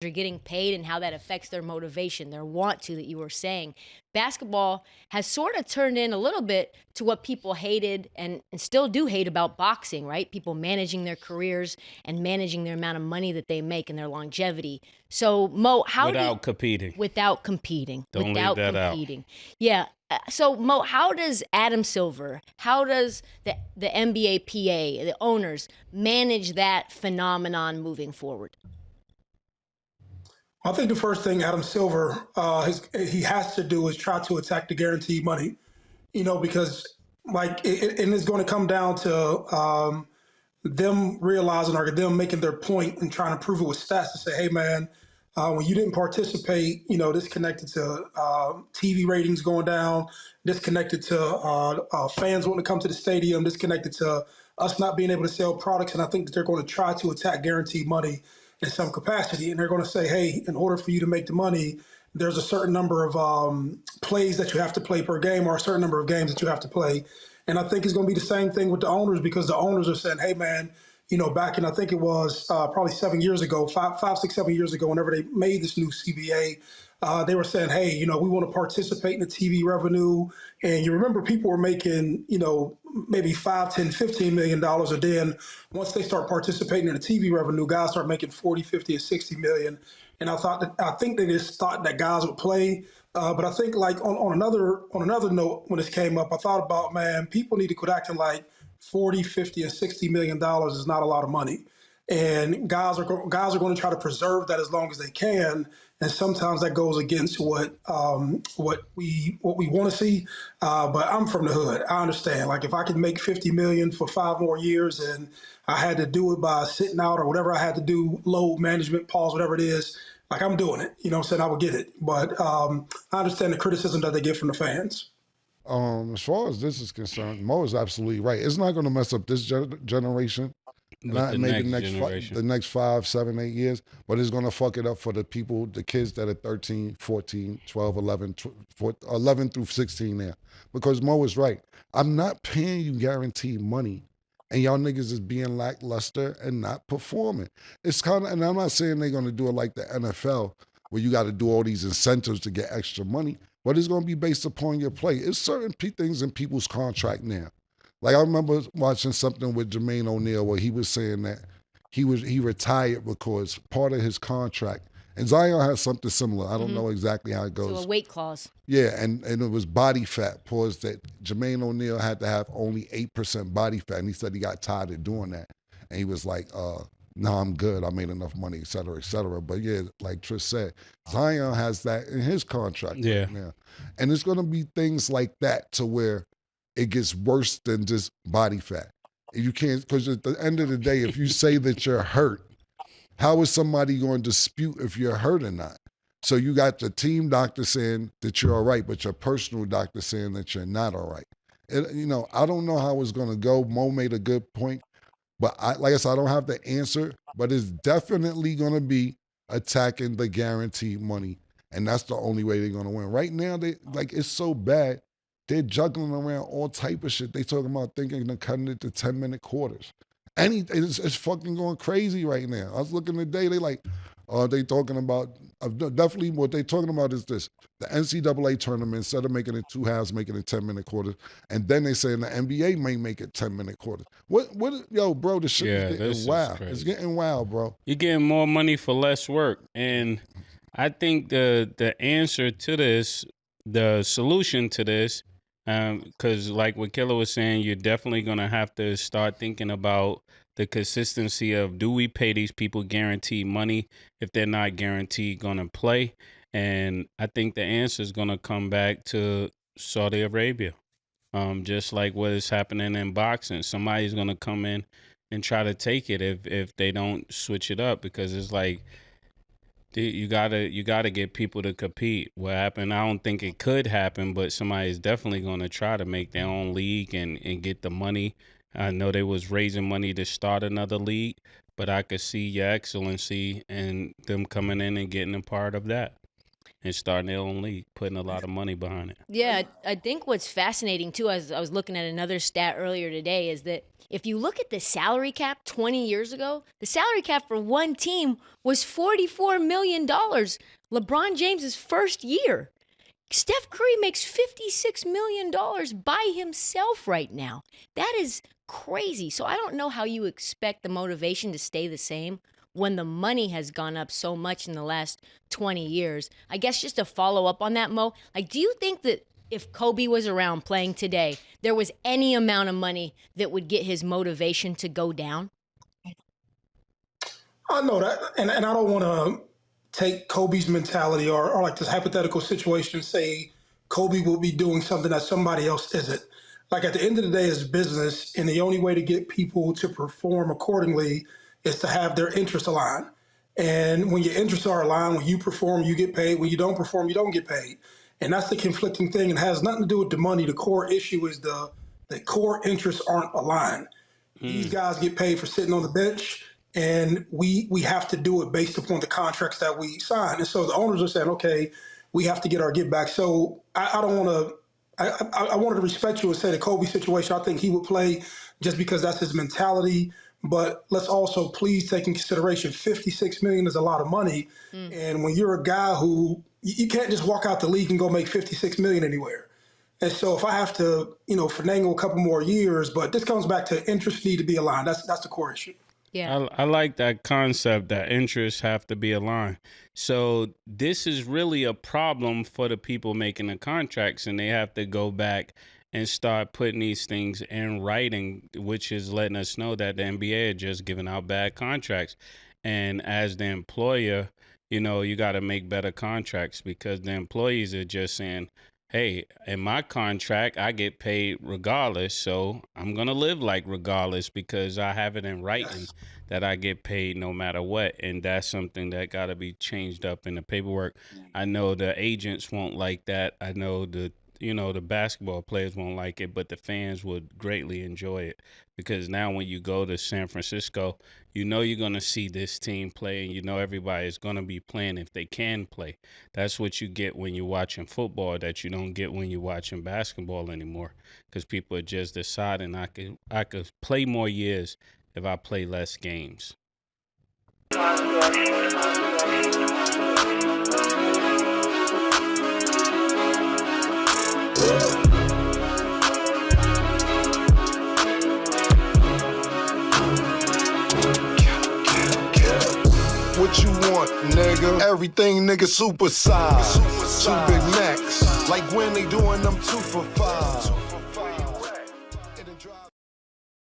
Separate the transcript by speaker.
Speaker 1: Are getting paid and how that affects their motivation, their want to, that you were saying. Basketball has sort of turned in a little bit to what people hated and still do hate about boxing, right? People managing their careers and managing their amount of money that they make and their longevity. So, Mo,
Speaker 2: without competing.
Speaker 1: Without competing.
Speaker 2: Don't leave that out.
Speaker 1: Yeah. So, Mo, how does Adam Silver, how does the NBA PA, the owners, manage that phenomenon moving forward?
Speaker 3: I think the first thing Adam Silver he has to do is try to attack the guaranteed money, because like and it's going to come down to them realizing or them making their point and trying to prove it with stats to say, hey man, when you didn't participate, this connected to TV ratings going down, this connected to fans wanting to come to the stadium, this connected to us not being able to sell products, and I think that they're going to try to attack guaranteed money in some capacity. And they're going to say, hey, in order for you to make the money, there's a certain number of plays that you have to play per game or a certain number of games that you have to play. And I think it's going to be the same thing with the owners because the owners are saying, hey, man, back in, I think it was probably 7 years ago, 7 years ago, whenever they made this new CBA, they were saying, hey, we want to participate in the TV revenue. And you remember people were making, maybe $5, $10, $15 million. And then once they start participating in the TV revenue, guys start making 40, 50, and 60 million. And I think they just thought that guys would play. But I think like on another note, when this came up, I thought about, man, people need to quit acting like 40, 50, and $60 million is not a lot of money. And guys are going to try to preserve that as long as they can, and sometimes that goes against what we want to see. But I'm from the hood. I understand. Like if I could make 50 million for 5 more years, and I had to do it by sitting out or whatever I had to do, load management, pause, whatever it is. Like I'm doing it. You know what I'm saying? I would get it. But I understand the criticism that they get from the fans.
Speaker 4: As far as this is concerned, Mo is absolutely right. It's not going to mess up this generation. Not maybe the next 5, 7, 8 years, but it's going to fuck it up for the people, the kids that are 13, 14, 12, 11, 11 through 16 now. Because Mo is right. I'm not paying you guaranteed money, and y'all niggas is being lackluster and not performing. It's kind of, and I'm not saying they're going to do it like the NFL, where you got to do all these incentives to get extra money, but it's going to be based upon your play. It's certain things in people's contract now. Like I remember watching something with Jermaine O'Neal where he was saying that he retired because part of his contract, and Zion has something similar. I don't know exactly how it goes.
Speaker 1: So a weight clause.
Speaker 4: Yeah, and it was body fat. Pause that Jermaine O'Neal had to have only 8% body fat, and he said he got tired of doing that. And he was like, no, I'm good. I made enough money, et cetera, et cetera. But yeah, like Trish said, Zion has that in his contract right now. And it's going to be things like that to where it gets worse than just body fat. You can't, because at the end of the day, if you say that you're hurt, how is somebody going to dispute if you're hurt or not? So you got the team doctor saying that you're all right, but your personal doctor saying that you're not all right. I don't know how it's going to go. Mo made a good point, but like I said, I don't have the answer, but it's definitely going to be attacking the guaranteed money. And that's the only way they're going to win. Right now, it's so bad. They're juggling around all type of shit. They talking about thinking of cutting it to 10-minute quarters. It's fucking going crazy right now. I was looking today, they talking about, definitely what they talking about is this. The NCAA tournament, instead of making it 2 halves, making it 10-minute quarters. And then they saying the NBA may make it 10-minute quarters. Yo, bro, the shit is getting wild. It's getting wild, bro.
Speaker 2: You're getting more money for less work. And I think the answer to this, the solution to this, because like what Killer was saying, you're definitely going to have to start thinking about the consistency of, do we pay these people guaranteed money if they're not guaranteed going to play? And I think the answer is going to come back to Saudi Arabia, just like what is happening in boxing. Somebody's going to come in and try to take it if they don't switch it up, because it's like, you gotta get people to compete. What happened? I don't think it could happen, but somebody's definitely gonna try to make their own league and get the money. I know they was raising money to start another league, but I could see Your Excellency and them coming in and getting a part of that. and starting their own league, putting a lot of money behind it.
Speaker 1: Yeah, I think what's fascinating too, as I was looking at another stat earlier today, is that if you look at the salary cap 20 years ago, the salary cap for one team was $44 million. LeBron James's first year. Steph Curry makes $56 million by himself right now. That is crazy. So I don't know how you expect the motivation to stay the same when the money has gone up so much in the last 20 years. I guess just to follow up on that, Mo, like, do you think that if Kobe was around playing today, there was any amount of money that would get his motivation to go down?
Speaker 3: I know that, and I don't want to take Kobe's mentality or like this hypothetical situation and say Kobe will be doing something that somebody else isn't. Like at the end of the day, it's business, and the only way to get people to perform accordingly is to have their interests aligned. And when your interests are aligned, when you perform, you get paid. When you don't perform, you don't get paid. And that's the conflicting thing. It has nothing to do with the money. The core issue is the core interests aren't aligned. These guys get paid for sitting on the bench, and we have to do it based upon the contracts that we sign. And so the owners are saying, okay, we have to get our get back. So I don't want to. I wanted to respect you and say the Kobe situation, I think he would play just because that's his mentality. But let's also please take in consideration $56 million is a lot of money. And when you're a guy who you can't just walk out the league and go make $56 million anywhere. And so if I have to, finagle a couple more years, but this comes back to interests need to be aligned. That's the core issue.
Speaker 1: Yeah.
Speaker 2: I like that concept that interests have to be aligned. So this is really a problem for the people making the contracts, and they have to go back and start putting these things in writing, which is letting us know that the NBA are just giving out bad contracts. And as the employer, you got to make better contracts, because the employees are just saying, hey, in my contract, I get paid regardless, so I'm going to live like regardless because I have it in writing that I get paid no matter what. And that's something that got to be changed up in the paperwork. I know the agents won't like that. I know the basketball players won't like it, but the fans would greatly enjoy it, because now when you go to San Francisco, you're going to see this team play, and everybody's going to be playing if they can play. That's what you get when you're watching football that you don't get when you're watching basketball anymore, because people are just deciding I could play more years if I play less games.
Speaker 5: What you want, nigga? Everything, nigga, super size. Two Big Macs, like when they doing them 2 for $5.